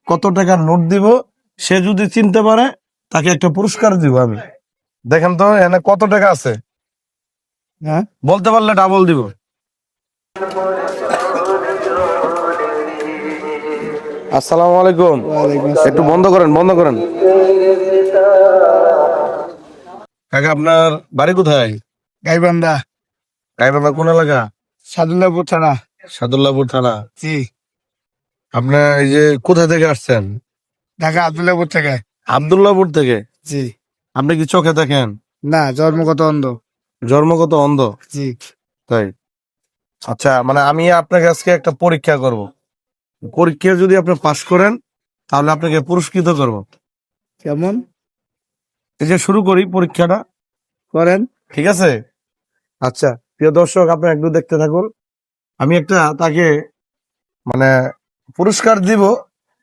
কত টাকার নোট দিব, সে যদি চিনতে পারে তাকে একটা পুরস্কার দিব আমি। দেখেন তো এখানে কত টাকা আছে, হ্যাঁ, বলতে পারলে ডাবল দিব। আসসালামু আলাইকুম। ওয়ালাইকুম একটু আসসালাম। বন্ধ করেন, বন্ধ করেন। কাকা আপনার বাড়ি কোথায়? গাইবান্ধা, গাইবান্ধা কোন এলাকা? সাদুল্লাহপুর থানা। সাদুল্লাহপুর থানা। জি, আপনার এই যে কোথা থেকে আসছেন? ঢাকা আব্দুল্লাহপুর থেকে। আব্দুল্লাহপুর থেকে। জি, আপনি কি চোখে দেখেন? না, জন্মগত অন্ধ। জন্মগত অন্ধ? জি, তাই। আচ্ছা, মানে আমি আপনাকে আজকে একটা পরীক্ষা করব। পরীক্ষা যদি আপনি পাশ করেন তাহলে আপনাকে পুরস্কৃত করব। কেমন এই যে শুরু করি পরীক্ষাটা, করেন? ঠিক আছে? আচ্ছা, প্রিয় দর্শক আপনি একটু দেখতে থাকুন। আমি একটা তাকে মানে পুরস্কার দিব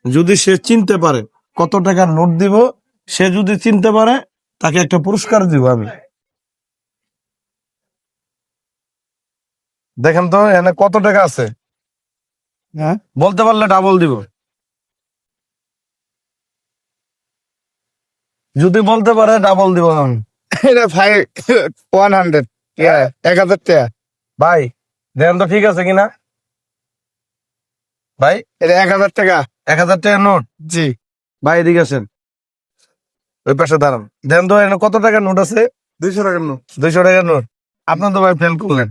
যদি সে চিনতে পারে। কত টাকার নোট দিব, সে যদি চিনতে পারে তাকে একটা পুরস্কার দিব আমি। দেখেন তো এখানে কত টাকা আছে, হ্যাঁ, বলতে পারলে ডাবল দিব। যদি বলতে পারে ডাবল দিব আমি। এটা ভাই 100, 1000 টাকা। ভাই দেখেন তো ঠিক আছে কিনা। ভাই এটা 1000 টাকা। 1000 টাকার নোট। জি, ভাই এদিকে আসেন, ওই পাশে দাঁড়ান। দেখেন তো এখানে কত টাকার নোট আছে? 200 টাকার নোট। 200 টাকার নোট। আপনার তো ভাই ফেল করলেন।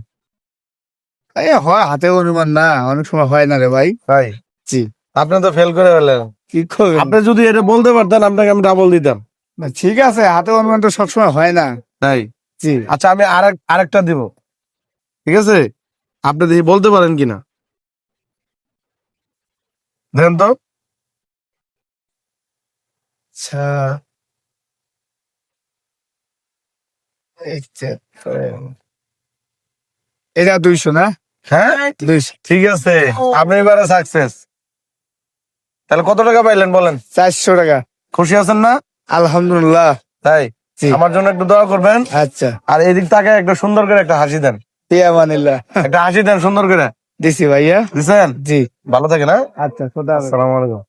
এই হয় হাতে অনুমান, না অনেক সময় হয় না রে ভাই। ভাই জি, আপনি তো ফেল করে ফেলেন। কি করবেন? আপনি যদি এটা বলতে পারতেন আপনাকে আমি ডাবল দিতাম। না, ঠিক আছে, হাতে অনুমান তো সবসময় হয় না। তাই। জি, আচ্ছা আমি আরেকটা দিব, ঠিক আছে? আপনি দেখি বলতে পারেন কিনা। দেখেন তো। আচ্ছা, এই যে, এটা 200 না? হ্যাঁ 200, ঠিক আছে, আপনি এবারে সাকসেস। তাহলে কত টাকা পাইলেন বলেন? 400 টাকা। খুশি আছেন না? আলহামদুলিল্লাহ। তাই। জি, আমার জন্য একটু দোয়া করবেন। আচ্ছা, আর এদিক তাকে একটু সুন্দর করে একটা হাসি দেন। ফিয়ামানিল্লাহ। একটা হাসি দেন সুন্দর করে। দিছি ভাইয়া। দিছেন? জি, ভালো থাকেন। হ্যাঁ, আচ্ছা, খোদা হাফেজ। আসসালামু আলাইকুম।